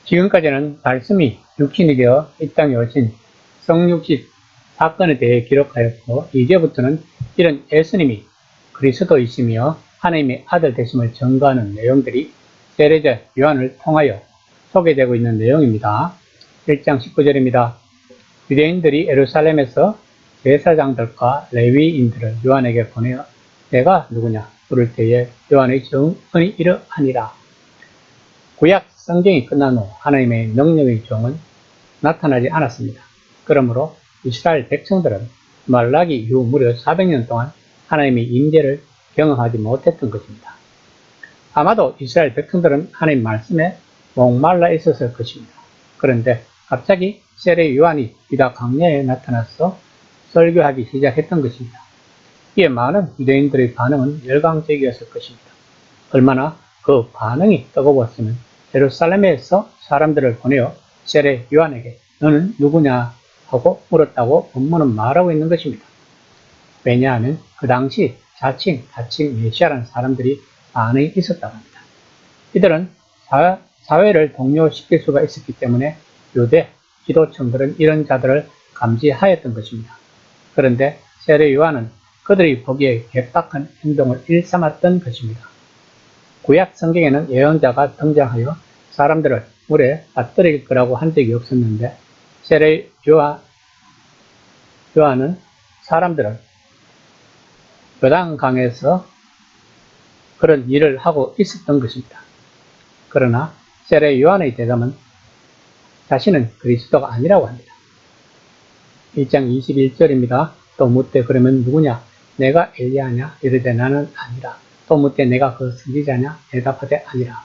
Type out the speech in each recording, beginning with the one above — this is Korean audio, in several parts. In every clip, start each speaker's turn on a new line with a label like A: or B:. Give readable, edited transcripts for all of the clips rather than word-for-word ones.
A: 지금까지는 말씀이 육신이 되어 이 땅에 오신 성육식 사건에 대해 기록하였고, 이제부터는 이런 예수님이 그리스도이시며 하나님의 아들 되심을 증거하는 내용들이 세례자 요한을 통하여 소개되고 있는 내용입니다. 1장 19절입니다. 유대인들이 예루살렘에서 제사장들과 레위인들을 요한에게 보내어 내가 누구냐 물을 때에 요한의 증언이 이러하니라. 구약 성경이 끝난 후 하나님의 능력의 종은 나타나지 않았습니다. 그러므로 이스라엘 백성들은 말라기 이후 무려 400년 동안 하나님의 임재를 경험하지 못했던 것입니다. 아마도 이스라엘 백성들은 하나님 말씀에 목말라 있었을 것입니다. 그런데 갑자기 세례 요한이 유다 광야에 나타나서 설교하기 시작했던 것입니다. 이에 많은 유대인들의 반응은 열광적이었을 것입니다. 얼마나 그 반응이 뜨거웠으면 예루살렘에서 사람들을 보내어 세례 요한에게 너는 누구냐 하고 물었다고 본문은 말하고 있는 것입니다. 왜냐하면 그 당시 자칭 메시아라는 사람들이 반응이 있었다고 합니다. 이들은 사회를 동요시킬 수가 있었기 때문에 유대 지도층들은 이런 자들을 감지하였던 것입니다. 그런데 세례 요한은 그들이 보기에 개박한 행동을 일삼았던 것입니다. 구약 성경에는 예언자가 등장하여 사람들을 물에 빠뜨릴 거라고 한 적이 없었는데 세례 요한은 사람들을 요단강에서 그런 일을 하고 있었던 것입니다. 그러나 세례 요한의 대답은 자신은 그리스도가 아니라고 합니다. 1장 21절입니다. 또 묻되 그러면 누구냐? 내가 엘리야냐? 이르되 나는 아니라. 또 묻되 내가 그 선지자냐? 대답하되 아니라.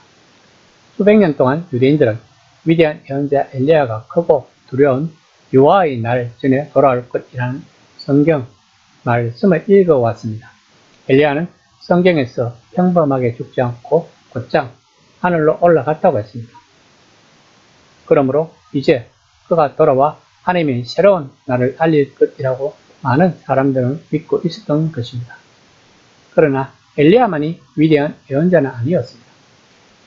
A: 수백 년 동안 유대인들은 위대한 예언자 엘리야가 크고 두려운 여호와의 날 전에 돌아올 것이라는 성경 말씀을 읽어왔습니다. 엘리야는 성경에서 평범하게 죽지 않고 곧장 하늘로 올라갔다고 했습니다. 그러므로 이제 그가 돌아와 하나님의 새로운 날을 알릴 것이라고 많은 사람들은 믿고 있었던 것입니다. 그러나 엘리야만이 위대한 예언자는 아니었습니다.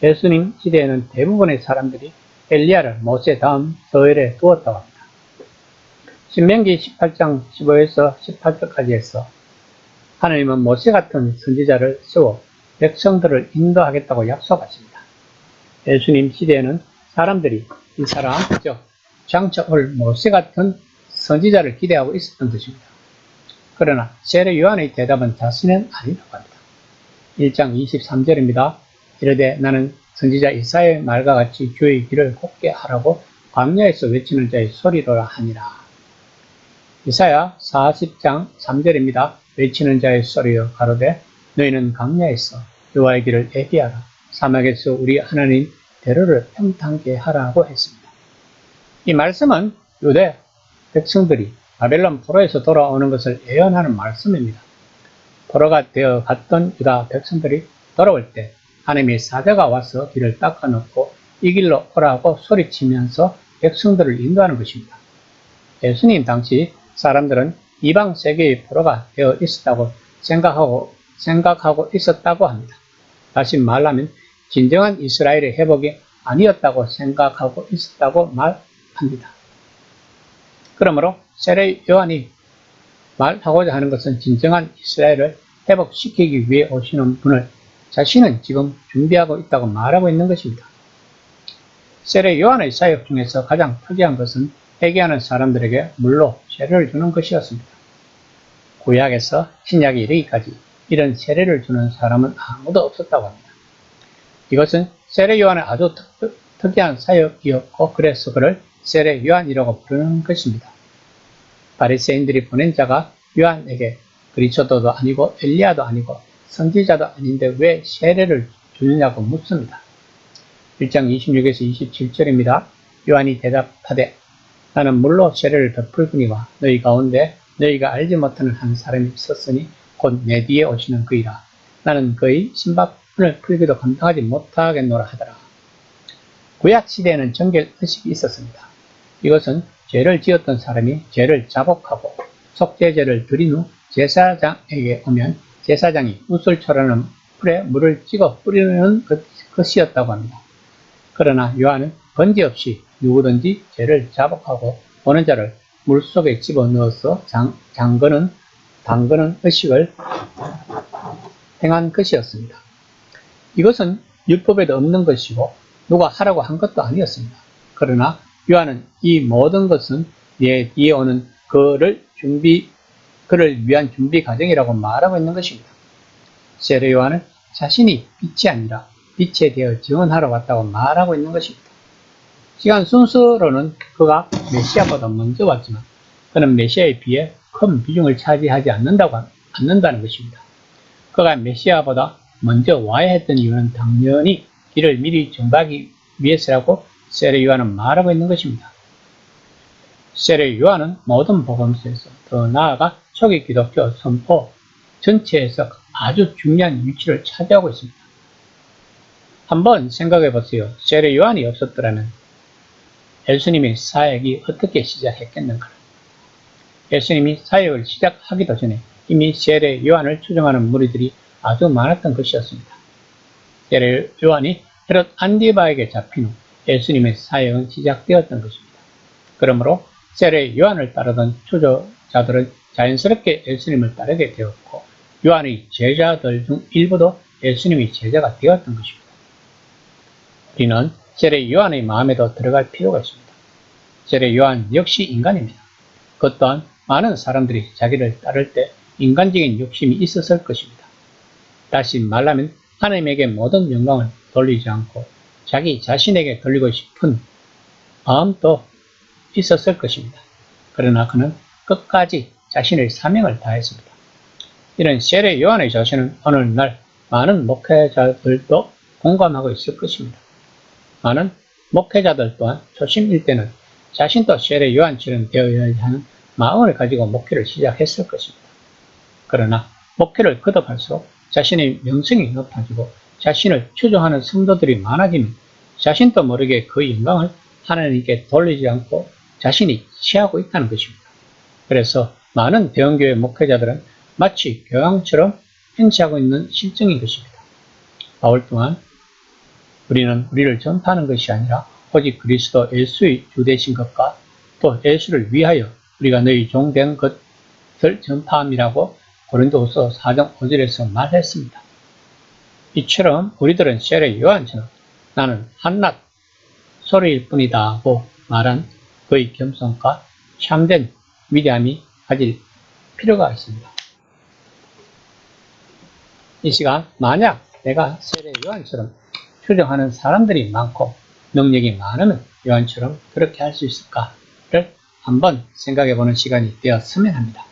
A: 예수님 시대에는 대부분의 사람들이 엘리야를 모세 다음 서열에 두었다고 합니다. 신명기 18장 15에서 18절까지 해서 하나님은 모세 같은 선지자를 세워 백성들을 인도하겠다고 약속하십니다. 예수님 시대에는 사람들이 이 사람, 즉 장차 올 모세 같은 선지자를 기대하고 있었던 것입니다. 그러나 세례 요한의 대답은 자신은 아니라고 합니다. 1장 23절입니다. 이르되 나는 선지자 이사야의 말과 같이 주의 길을 곱게 하라고 광야에서 외치는 자의 소리로라 하니라. 이사야 40장 3절입니다. 외치는 자의 소리여 가로되 너희는 광야에서 여호와의 길을 예비하라. 사막에서 우리 하나님 대로를 평탄케 하라고 했습니다. 이 말씀은 유대 백성들이 바벨론 포로에서 돌아오는 것을 예언하는 말씀입니다. 포로가 되어 갔던 유다 백성들이 돌아올 때 하나님의 사자가 와서 길을 닦아놓고 이 길로 오라고 소리치면서 백성들을 인도하는 것입니다. 예수님 당시 사람들은 이방 세계의 포로가 되어 있었다고 생각하고 있었다고 합니다. 다시 말하면 진정한 이스라엘의 회복이 아니었다고 생각하고 있었다고 말합니다. 그러므로 세례 요한이 말하고자 하는 것은 진정한 이스라엘을 회복시키기 위해 오시는 분을 자신은 지금 준비하고 있다고 말하고 있는 것입니다. 세례 요한의 사역 중에서 가장 특이한 것은 회개하는 사람들에게 물로 세례를 주는 것이었습니다. 구약에서 신약에 이르기까지 이런 세례를 주는 사람은 아무도 없었다고 합니다. 이것은 세례 요한의 아주 특이한 사역이었고 그래서 그를 세례 요한이라고 부르는 것입니다. 바리새인들이 보낸 자가 요한에게 그리스도도 아니고 엘리야도 아니고 선지자도 아닌데 왜 세례를 주느냐고 묻습니다. 1장 26에서 27절입니다. 요한이 대답하되 나는 물로 세례를 베풀거니와 너희 가운데 너희가 알지 못하는 한 사람이 있었으니 곧 내 뒤에 오시는 그이라. 나는 그의 신발끈을 풀기도 감당하지 못하겠노라 하더라. 구약 시대에는 정결 의식이 있었습니다. 이것은 죄를 지었던 사람이 죄를 자복하고 속죄제를 드린 후 제사장에게 오면 제사장이 우슬초라는 풀에 물을 찍어 뿌리는 것이었다고 합니다. 그러나 요한은 번지 없이 누구든지 죄를 자복하고 오는 자를 물속에 집어넣어서 담그는 의식을 행한 것이었습니다. 이것은 율법에도 없는 것이고 누가 하라고 한 것도 아니었습니다. 그러나 요한은 이 모든 것은 뒤에 오는 그를 위한 준비 과정이라고 말하고 있는 것입니다. 세례 요한은 자신이 빛이 아니라 빛에 대해 증언하러 왔다고 말하고 있는 것입니다. 시간 순서로는 그가 메시아보다 먼저 왔지만 그는 메시아에 비해 큰 비중을 차지하지 않는다는 것입니다. 그가 메시아보다 먼저 와야 했던 이유는 당연히 길을 미리 정하기 위해서라고 세례 요한은 말하고 있는 것입니다. 세례 요한은 모든 복음서에서 더 나아가 초기 기독교 선포 전체에서 아주 중요한 위치를 차지하고 있습니다. 한번 생각해 보세요. 세례 요한이 없었더라면 예수님의 사역이 어떻게 시작했겠는가? 예수님이 사역을 시작하기도 전에 이미 세례 요한을 추종하는 무리들이 아주 많았던 것이었습니다. 세례 요한이 헤롯 안디바에게 잡힌 후 예수님의 사역은 시작되었던 것입니다. 그러므로 세례 요한을 따르던 추종자들은 자연스럽게 예수님을 따르게 되었고 요한의 제자들 중 일부도 예수님의 제자가 되었던 것입니다. 우리는 세례 요한의 마음에도 들어갈 필요가 있습니다. 세례 요한 역시 인간입니다. 그 또한 많은 사람들이 자기를 따를 때 인간적인 욕심이 있었을 것입니다. 다시 말하면 하나님에게 모든 영광을 돌리지 않고 자기 자신에게 돌리고 싶은 마음도 있었을 것입니다. 그러나 그는 끝까지 자신의 사명을 다했습니다. 이런 세례 요한의 자신은 오늘날 많은 목회자들도 공감하고 있을 것입니다. 많은 목회자들 또한 초심일 때는 자신도 세례 요한처럼 되어야 하는 마음을 가지고 목회를 시작했을 것입니다. 그러나 목회를 거듭할수록 자신의 명성이 높아지고 자신을 추종하는 성도들이 많아지면 자신도 모르게 그 영광을 하나님께 돌리지 않고 자신이 취하고 있다는 것입니다. 그래서 많은 대형교회 목회자들은 마치 교황처럼 행세하고 있는 실정인 것입니다. 바울 또한 우리는 우리를 전파하는 것이 아니라 오직 그리스도 예수의 주 되신 것과 또 예수를 위하여 우리가 너희 종 된 것을 전파함이라고 고린도후서 4장 5절에서 말했습니다. 이처럼 우리들은 세례 요한처럼 나는 한낱 소리일 뿐이다 하고 말한 그의 겸손과 참된 위대함이 가질 필요가 있습니다. 이 시간 만약 내가 세례 요한처럼 추종하는 사람들이 많고 능력이 많으면 요한처럼 그렇게 할 수 있을까를 한번 생각해 보는 시간이 되었으면 합니다.